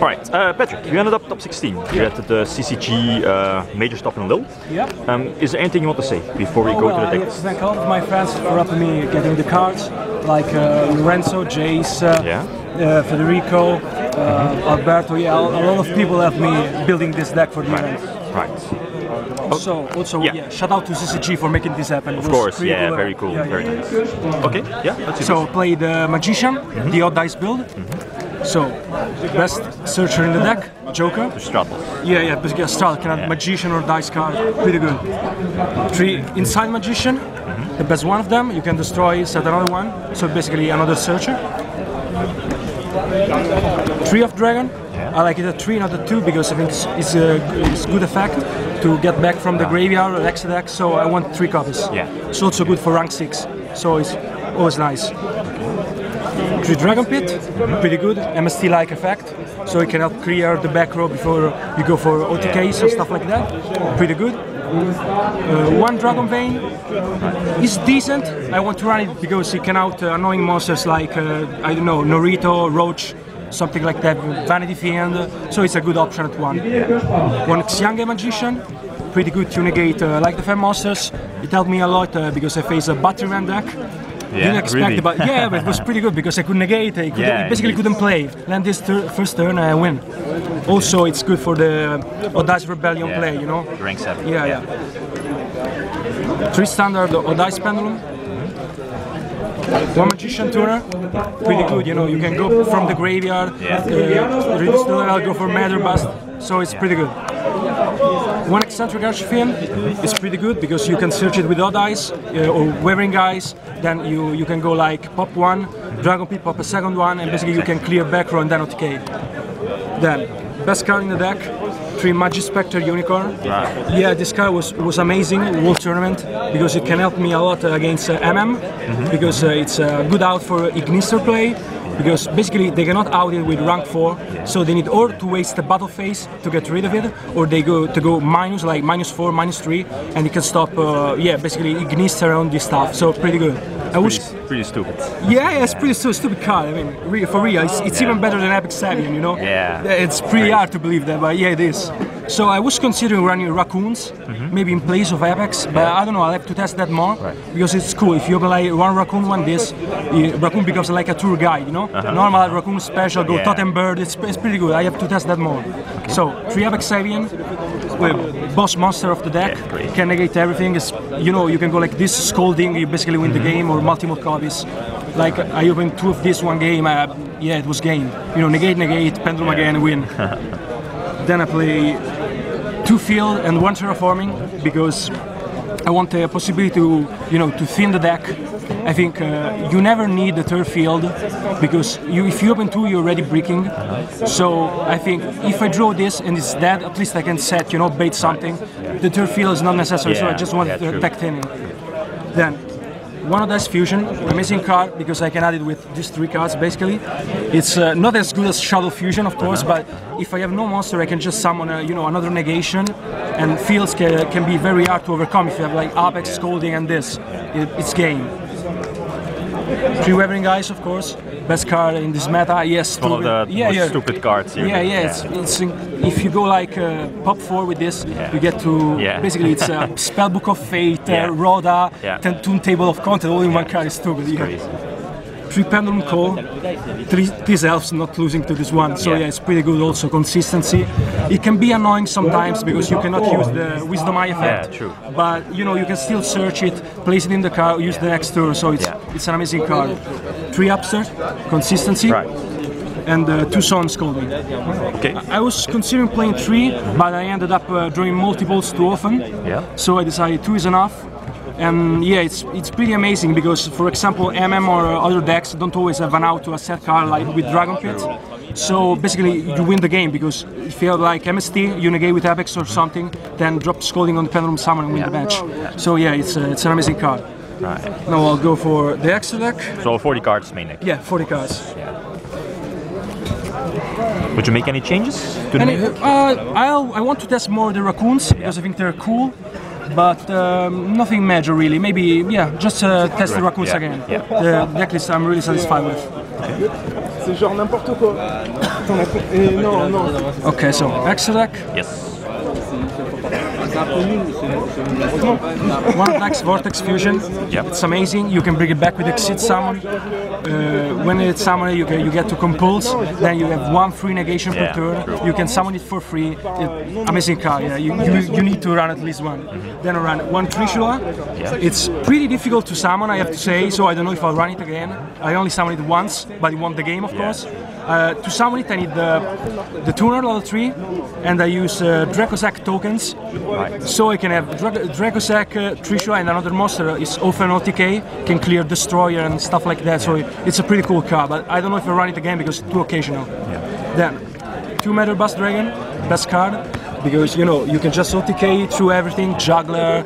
Alright, Patrick, you ended up top 16. You at the CCG major stop in Lille. Yeah. Is there anything you want to say before we go to the I deck? thank all of my friends for helping me getting the cards, like Lorenzo, Jace, Federico, Alberto. Yeah, a lot of people helped me building this deck for the event. Right. Also, shout out to CCG for making this happen. Of course, yeah, cool. very cool, very nice. Okay, yeah, let's see. So play the Magician, the odd dice build. So, best searcher in the deck, Joker. Straddle. Yeah, basically a straddle, can have Magician or dice card, pretty good. 3 inside Magician, the best one of them, you can destroy, set another one, so basically another searcher. 3 of Dragon, I like it at 3, not at 2, because I think it's a good effect to get back from the graveyard or extra deck, so I want 3 copies. Yeah. It's also good for rank 6, so it's always nice. 3 Dragon Pit, pretty good, MST-like effect, so it can help clear the back row before you go for OTKs or stuff like that, pretty good. 1 Dragon Vein is decent, I want to run it because it can out annoying monsters like, I don't know, Norito, Roach, something like that, Vanity Fiend, so it's a good option at 1. 1 Xiange Magician, pretty good to negate like the Fem monsters, it helped me a lot because I faced a Batteryman deck. Didn't expect really? it, but yeah, but it was pretty good because I could negate it. I basically couldn't play. Land this first turn and I win. Also, it's good for the Audace Rebellion play, you know? Rank 7. Yeah. 3 standard Audace Pendulum. 1 Magician Tuner, pretty good, you know, you can go from the graveyard, reduce the level, go for Matter Bust, so it's pretty good. 1 Eccentric Archfiend is pretty good because you can search it with odd eyes or Wearing Eyes, then you can go like pop 1, Dragon Pit, pop a second one, and basically you can clear back row and then OTK. Then, best card in the deck, 3 Magispectre Unicorn. Yeah, this card was amazing in World Tournament because it can help me a lot against because it's a good out for Ignister play. Because basically they cannot out it with rank 4, so they need or to waste the battle phase to get rid of it, or they go minus, like -4, -3, and it can stop, basically Ignister around this stuff, so pretty good. Pretty stupid. Yeah, it's pretty stupid card, I mean, for real, it's even better than Epic Savian, you know? Yeah. It's pretty hard to believe that, but yeah, it is. So I was considering running Raccoons, maybe in place of Apex, but I don't know, I'll have to test that more, because it's cool. If you apply 1 Raccoon, 1 this, Raccoon becomes like a tour guide, you know? Normal Raccoon special, go Totem Bird, it's pretty good, I have to test that more. So, 3 Apex Savian, boss monster of the deck, can negate everything, you know, you can go like this, Scolding, you basically win the game, or multiple copies. Like, I opened 2 of this one game, it was game. You know, negate, Pendulum again, win. Then I play 2 Field and 1 Terraforming, because I want the possibility to, you know, to thin the deck. I think you never need the 3rd field, because if you open 2, you're already bricking. So I think if I draw this and it's dead, at least I can set, you know, bait something. The 3rd field is not necessary, so I just want the deck thinning. Then 1 Audace Fusion, amazing card because I can add it with these 3 cards basically. It's not as good as Shadow Fusion, of course, but if I have no monster, I can just summon you know, another negation, and fields can be very hard to overcome if you have like Apex, Scolding, and this. It's game. 3 Weathering Eyes, of course, best card in this meta. Yes, one of the most stupid cards here. It's if you go like pop 4 with this, you get to basically it's a Spellbook of Fate, Rhoda, Toon Table of Content, all in one card. Is stupid. 3 Pendulum Call, 3 elves not losing to this one, so it's pretty good also, consistency. It can be annoying sometimes because you cannot use the Wisdom Eye effect, but you know, you can still search it, place it in the card, use the next turn, so it's an amazing card. 3 Upstart, consistency, and 2 Sun Scolding. I was considering playing 3, but I ended up drawing multiples too often, so I decided 2 is enough. And it's pretty amazing because, for example, or other decks don't always have an out to a set card like with Dragon Pit. So basically, you win the game because if you have like MST, you negate with Apex or something, then drop Scolding on the Pendulum Summon and win the match. So it's an amazing card. Now I'll go for the extra deck. So 40 cards main deck. Yeah, 40 cards. Would you make any changes to the main deck? I want to test more the Raccoons because I think they're cool. But nothing major really. Maybe just test the Raccoons again. The decklist I'm really satisfied with. C'est genre n'importe quoi. Non. Okay, so extra deck. Yes. One attacks Vortex Fusion. Yep. It's amazing. You can bring it back with Exceed Summon. When it's summoned, you get to compulse. Then you have 1 free negation per turn. True. You can summon it for free. Amazing card. Yeah, you need to run at least one. Then I run 1 Trishula. It's pretty difficult to summon, I have to say. So I don't know if I'll run it again. I only summoned it once, but it won the game, of course. To summon it, I need the tuner level 3, and I use Dracosac tokens. So I can have Dracosac, Trishula, and another monster is often OTK, can clear Destroyer and stuff like that. So it's a pretty cool card, but I don't know if I run it again because it's too occasional. Then 2 Matter Bust Dragon, best card, because you can just OTK through everything, Juggler,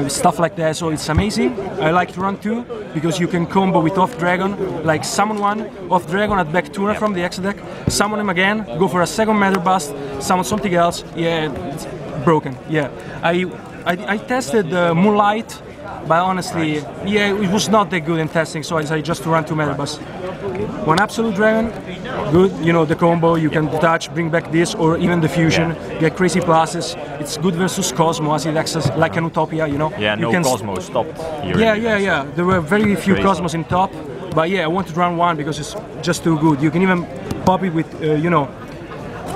stuff like that. So it's amazing. I like to run 2 because you can combo with Off Dragon, like summon 1 Off Dragon at back tuner from the extra deck, summon him again, go for a second Matter Bust, summon something else. Yeah, it's broken. Yeah, I tested Moonlight, but honestly, it was not that good in testing, so I decided just to run 2 Matter Bust. 1 Absolute Dragon, good, the combo, you can detach, bring back this, or even the fusion, get crazy pluses. It's good versus Cosmo, as it acts as like an Utopia, Yeah, you no Cosmo stopped here. Yeah. There were very few Cosmos in top, but I wanted to run 1 because it's just too good. You can even pop it with,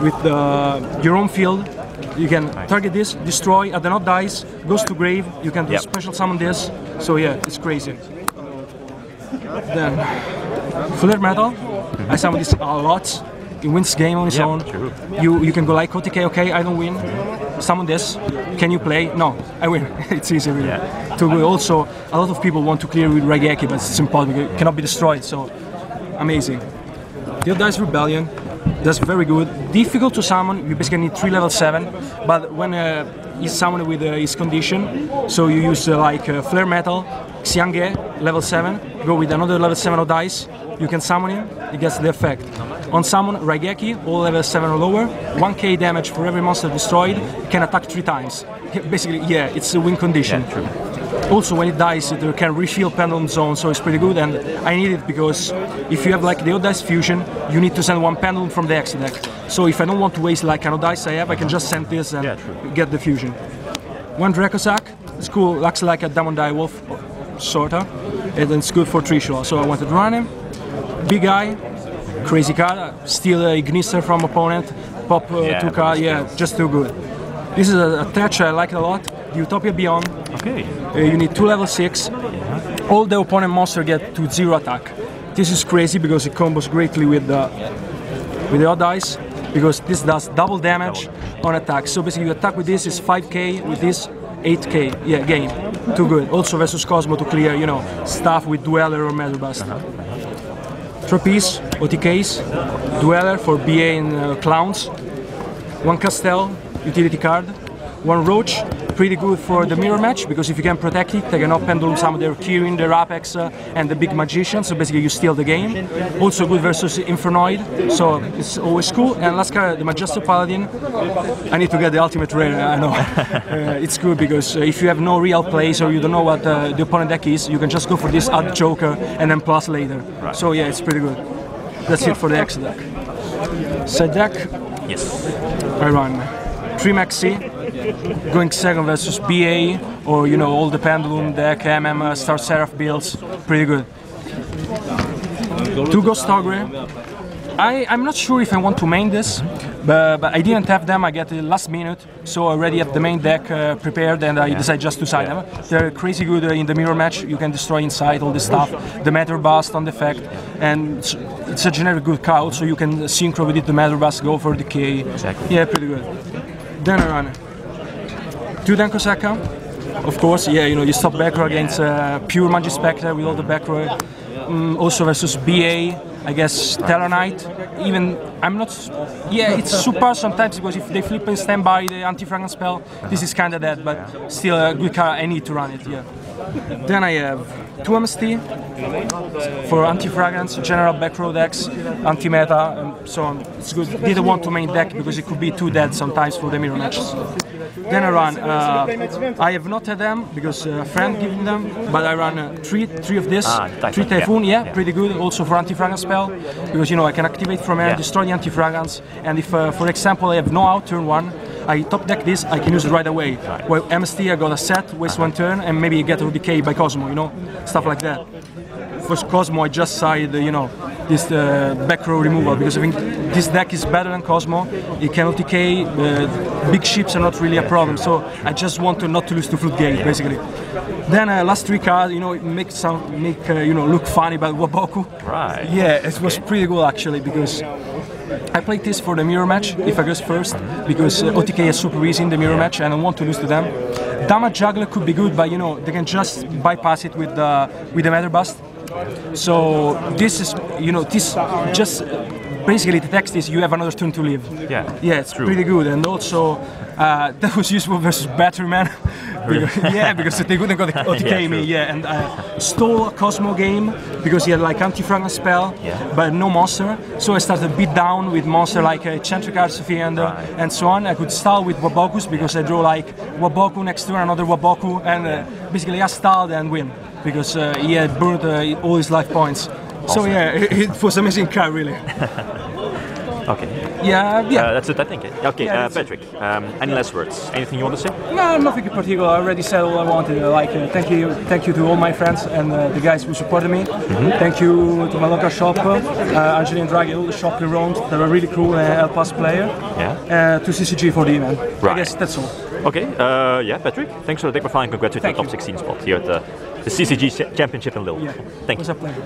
with your own field. You can target this, destroy, at the not dice, goes to grave, you can do special summon this, so yeah, it's crazy. Then, Flare Metal, I summon this a lot, it wins game on its own. True. You can go like OTK, okay, I don't win, summon this, can you play? No, I win, it's easy really. Too good. Also, a lot of people want to clear with Raigeki, but it's impossible, it cannot be destroyed, so amazing. The Dice Rebellion, that's very good. Difficult to summon, you basically need 3 level 7, but when he's summoned with his condition, so you use Flare Metal, Xiange, level 7, go with another level 7 of dice, you can summon him, it gets the effect. On summon, Raigeki, all level 7 or lower, 1k damage for every monster destroyed, it can attack 3 times. Basically, it's a win condition. Yeah, true. Also, when it dies, it can refill Pendulum Zone, so it's pretty good, and I need it because if you have like the Odice Fusion, you need to send 1 Pendulum from the extra deck. So if I don't want to waste like an Odice I have, I can just send this and get the fusion. 1 Dracosac, it's cool, looks like a Demon Die Wolf, sorta, and it's good for Trishula, so I wanted to run him. Big Eye, crazy card, steal a Ignister from opponent, pop 2 card, just too good. This is a touch I like a lot, the Utopia Beyond. Okay. You need 2 level 6. All the opponent monsters get to 0 attack. This is crazy because it combos greatly with the odd dice, because this does double damage on attack. So basically you attack with this is 5k, with this 8k. Yeah, game. Too good. Also versus Cosmo to clear, stuff with Dweller or Matter Bust. Trapeze, OTKs, Dweller for BA and Clowns. 1 Castell, utility card. 1 Roach, pretty good for the mirror match, because if you can protect it, they cannot pendulum some of their Kirin, their Apex, and the big magician, so basically you steal the game. Also good versus Infernoid, so it's always cool. And last card, the Majestic Paladin. I need to get the ultimate rare, I know. It's good because if you have no real plays or you don't know what the opponent deck is, you can just go for this add Joker and then plus later. Right. So yeah, it's pretty good. That's it for the X deck. Side deck. Yes. I run 3 Maxi. Going second versus BA, or all the Pendulum deck, MM, Star Seraph builds, pretty good. 2 Ghost Ogre. I'm not sure if I want to main this, but I didn't have them, I get the last minute, so I already have the main deck prepared, and I decided just to side them. They're crazy good in the mirror match, you can destroy inside all this stuff, the Matter Bust on the effect, and it's a generic good card, so you can synchro with it, the Matter Bust, go for decay. Exactly. Yeah, pretty good. Then I run 2 Dankosaka, of course, you stop back row against pure Magi Spectre with all the back row. Also versus BA, I guess Tellarknight. Even, I'm not, it's super sometimes because if they flip and stand by the anti-fragrance spell, this is kinda dead, but still a good card, I need to run it, Then I have 2 MST for anti-fragrance, general back row decks, anti-meta, and so on. It's good. Didn't want to main deck because it could be too dead sometimes for the mirror matches. Then I run. I have not had them because a friend gave me them, but I run three of this. Three Typhoon, yeah, pretty good. Also for anti-fragrance spell, because I can activate from air, destroy the anti-fragrance, and if, for example, I have no out turn one, I top deck this, I can use it right away. While MST, I got a set, waste one turn, and maybe get a decay by Cosmo, stuff like that. For Cosmo, I just side, this back row removal, because I think this deck is better than Cosmo. It can OTK, big ships are not really a problem, so I just want not to lose to Flute Gate, basically. Then last 3 cards, it makes look funny about Waboku. Right. Yeah, it was pretty good actually, because I played this for the mirror match, if I guess first, because OTK is super easy in the mirror match and I want to lose to them. Damage Juggler could be good, but they can just bypass it with the Matter Bust. So this is, this just basically the text is you have another turn to live. Yeah, it's pretty good, and also that was useful versus Batterman. because they couldn't go OTK me, and I stole a Cosmo game because he had like anti-fragrance spell, but no monster. So I started beat down with monster like Eccentric Artificer and so on. I could stall with Wabokus because I draw like Waboku next turn, another Waboku, and basically I stalled and win because he had burned all his life points. Awesome. So it was an amazing card, really. Okay. Yeah. That's it, I think. Okay, Patrick. Any last words? Anything you want to say? No, nothing in particular. I already said all I wanted. Thank you to all my friends and the guys who supported me. Thank you to my local shop, Angeli and Draghi, all the shop around. They were really cool and help us player. To CCG for the event. Right. I guess that's all. Okay. Patrick. Thanks for the qualifying. Congratulations to the top 16 spot here at the CCG Championship in Lille. Thank you. It was a pleasure.